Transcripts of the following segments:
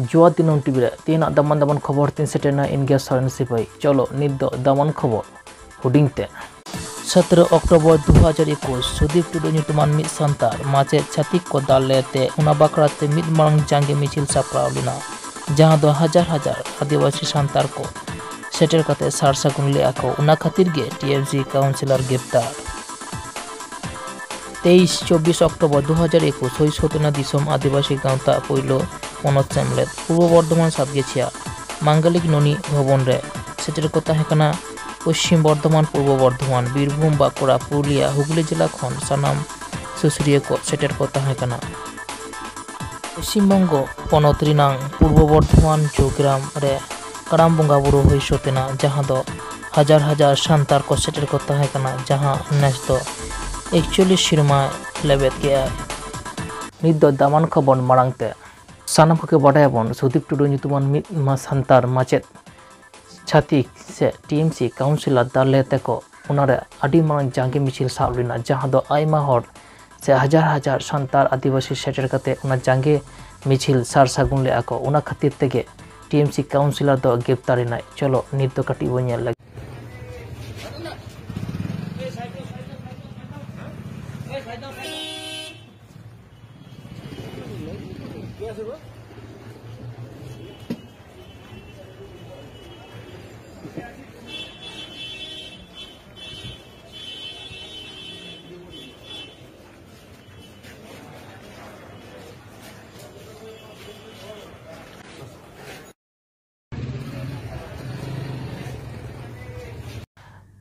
Jua Tinum Tibira, Tina Daman Khobor Tin Setena in Gas Sarensipahi. Cholo, Nido Daman Khobor. Hudingte. 17 Oktober 2021 Sudip Tudu nyutuman mid santar macet chatik ko dalete una bakrate mid marang jange michil sapraulina jahan do hajar adivasi santar ko seter kate sarsagun le ako una khatir ge TMC councillor गिरफ्तार 23-24 Oktober 2021 হই সতনা দিসম আদিবাসী গাঁওতা পইলো পনত সেমলেট পূর্ব বর্ধমান সাতগেছিয়া মাঙ্গলিক ননি ভবন রে সেটের কথা হেকানা पश्चिम बर्धमान पूर्व बर्धमान बीरभूम बांकुड़ा पुरुलिया हुगली जिला खन सानाम सुसुरिया को सेटेर को ताहेकाना पश्चिम बंग पनत रिनां पूर्व बर्धमान जोग्राम रे कराम बंगा बुरु हुई सतेना जहां दो हजार सांतार को सेटेर को ताहेकाना जहां नेस दो 41 सिरमा लेबेत गया नित दो दामान खबर मारांगते सानाम को बाडायाबन Sudeep Tudu nyutuman mid ma santar macet छाती से TMC काउंसिलर दालेते को उनारे आदि मांग जांगे मिचिल सावलिना जहां दो आइमा हर से हजार संतार आदिवासी सेटर कते उना जांगे मिचिल सार सागुन ले आको उना खातिर तेगे TMC काउंसिलर दो गिरफ्तारिना चलो नित दो कटी बनिया लगे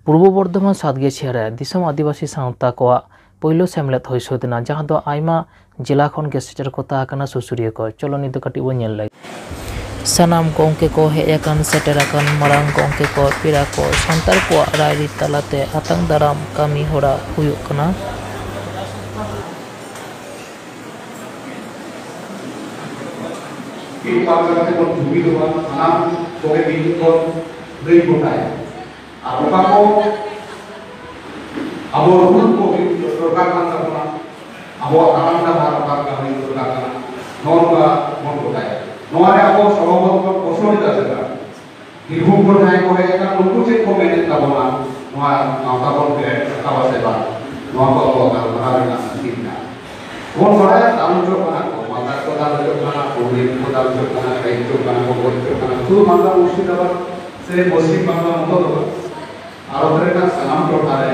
पूर्व बर्धमान सातगेछिया दिसम आदिवासी सावता को पहिलो सेमलेट होई सोदना जहां दो आइमा जिला खन के सेटर को ताकना सुसुरिया को चलो नि दो कटी बनिया लगे सनाम गोंके को हेयाकान सेटर आकान मारांग गोंके को पिरा को संतार को रायरी तलाते आतंग दाराम कामी होरा हुयुक कना ini pakai kon bumi doang tanam boleh diikon dari botai apa kok abo rukun ko berkakan karena abo tanam dah harapan kami berkakan norma mon botai noare abo sababon ko kosori dasar hirhum botai ko he kan lupu cek ko menet tabona noa ngata kon ke kawase ba noa ko abo kan marabina sinna kon baraya tanam jo kana ko mata ko tanam jo kana ko ko tanam jo kana kai jo kana ko jo kana tu mata mushidabad se muslim bangla moto आरोपरे का सलाम टोटारे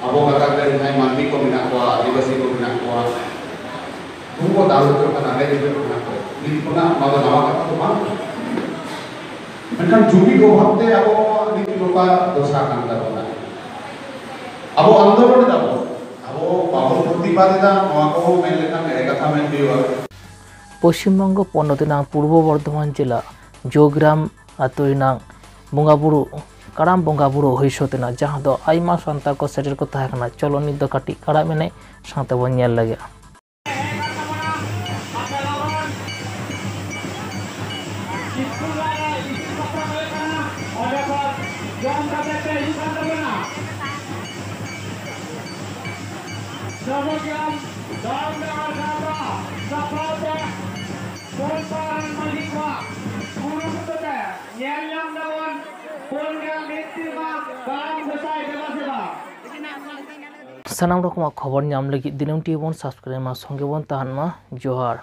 अबो कथा के नाय मानवी को मिना को आदिवासी को मिना को तुमको दारू तो का नाले जो मिना को इन पुना मगर नवा कथा तो मान मेनखान जुबी को भक्ते अबो नीति लोका दोसा कान करना अबो आंदोलन दाबो अबो बाबुल प्रतिपादिता नवा को मेले का मेरे कथा में दिवा पश्चिमबंग पन्नतिनां पूर्व बर्धमान जिला जोग्राम आतोइनां बंगाबुरु कराम बंगा बुरो हुई सोतेना जहां दो आइमा संतार को सेटर को ताहकना चलो नित दो काटी कड़ा मेने साथे बन नेल लगे सानाम रकम खबर नाम लगी दिनम टी बन सब्सक्राइब मा संगे बन तहन मा जोहार।